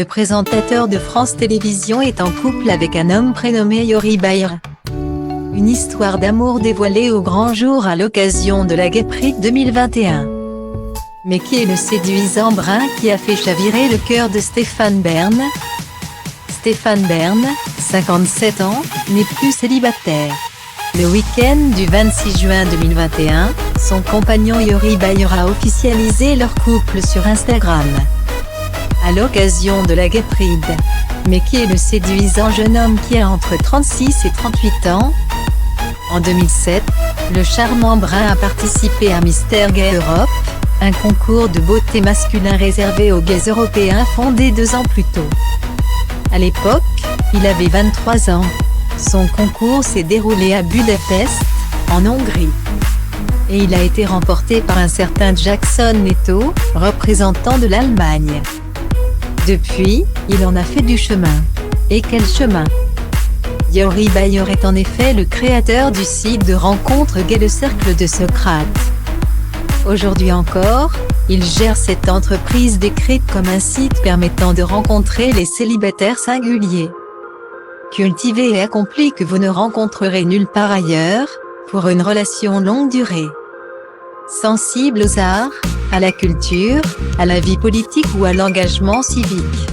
Le présentateur de France Télévisions est en couple avec un homme prénommé Yori Bayra. Une histoire d'amour dévoilée au grand jour à l'occasion de la Gay Pride 2021. Mais qui est le séduisant brun qui a fait chavirer le cœur de Stéphane Bern? Stéphane Bern, 57 ans, n'est plus célibataire. Le week-end du 26 juin 2021, son compagnon Yori Bayra a officialisé leur couple sur Instagram. À l'occasion de la Gay Pride. Mais qui est le séduisant jeune homme qui a entre 36 et 38 ans? En 2007, le charmant brun a participé à Mister Gay Europe, un concours de beauté masculin réservé aux gays européens fondé 2 ans plus tôt. À l'époque, il avait 23 ans. Son concours s'est déroulé à Budapest, en Hongrie. Et il a été remporté par un certain Jackson Neto, représentant de l'Allemagne. Depuis, il en a fait du chemin. Et quel chemin! Yori Bayra est en effet le créateur du site de rencontres gay Le Cercle de Socrate. Aujourd'hui encore, il gère cette entreprise décrite comme un site permettant de rencontrer les célibataires singuliers, cultivés et accomplis que vous ne rencontrerez nulle part ailleurs, pour une relation longue durée. Sensibles aux arts, à la culture, à la vie politique ou à l'engagement civique.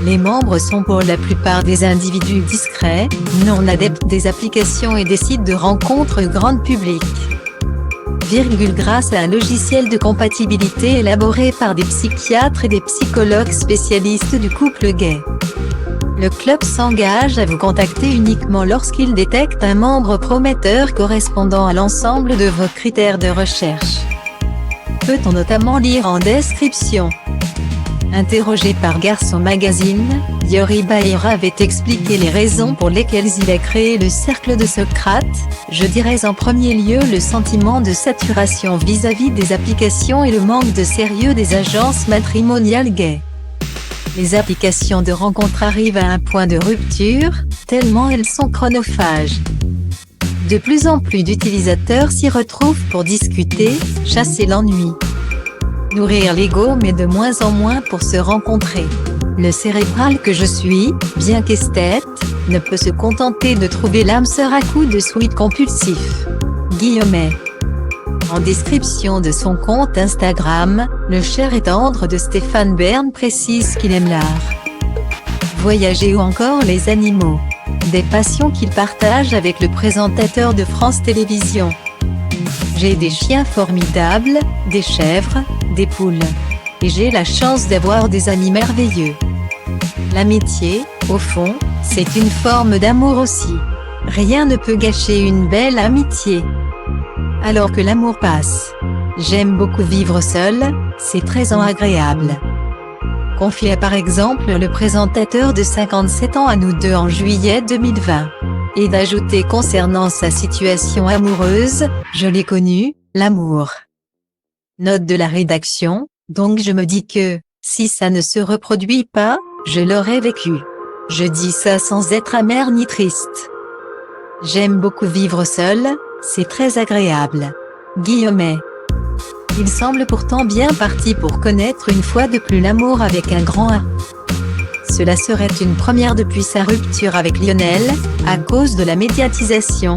Les membres sont pour la plupart des individus discrets, non adeptes des applications et des sites de rencontres grand public. Grâce à un logiciel de compatibilité élaboré par des psychiatres et des psychologues spécialistes du couple gay. Le club s'engage à vous contacter uniquement lorsqu'il détecte un membre prometteur correspondant à l'ensemble de vos critères de recherche. Peut-on notamment lire en description. Interrogé par Garçon Magazine, Yori Bayra avait expliqué les raisons pour lesquelles il a créé le Cercle de Socrate. Je dirais en premier lieu le sentiment de saturation vis-à-vis des applications et le manque de sérieux des agences matrimoniales gays. Les applications de rencontres arrivent à un point de rupture, tellement elles sont chronophages. De plus en plus d'utilisateurs s'y retrouvent pour discuter, chasser l'ennui, nourrir l'ego, mais de moins en moins pour se rencontrer. Le cérébral que je suis, bien qu'esthète, ne peut se contenter de trouver l'âme sœur à coups de sweat compulsif. Guillemets. En description de son compte Instagram, le cher et tendre de Stéphane Bern précise qu'il aime l'art, voyager ou encore les animaux. Des passions qu'il partage avec le présentateur de France Télévisions. J'ai des chiens formidables, des chèvres, des poules. Et j'ai la chance d'avoir des amis merveilleux. L'amitié, au fond, c'est une forme d'amour aussi. Rien ne peut gâcher une belle amitié. Alors que l'amour passe. J'aime beaucoup vivre seul, c'est très agréable. Confiait par exemple le présentateur de 57 ans à Nous Deux en juillet 2020. Et d'ajouter concernant sa situation amoureuse, je l'ai connu, l'amour. Note de la rédaction, donc je me dis que, si ça ne se reproduit pas, je l'aurais vécu. Je dis ça sans être amer ni triste. J'aime beaucoup vivre seul, c'est très agréable. Guillemets. Il semble pourtant bien parti pour connaître une fois de plus l'amour avec un grand A. Cela serait une première depuis sa rupture avec Lionel, à cause de la médiatisation.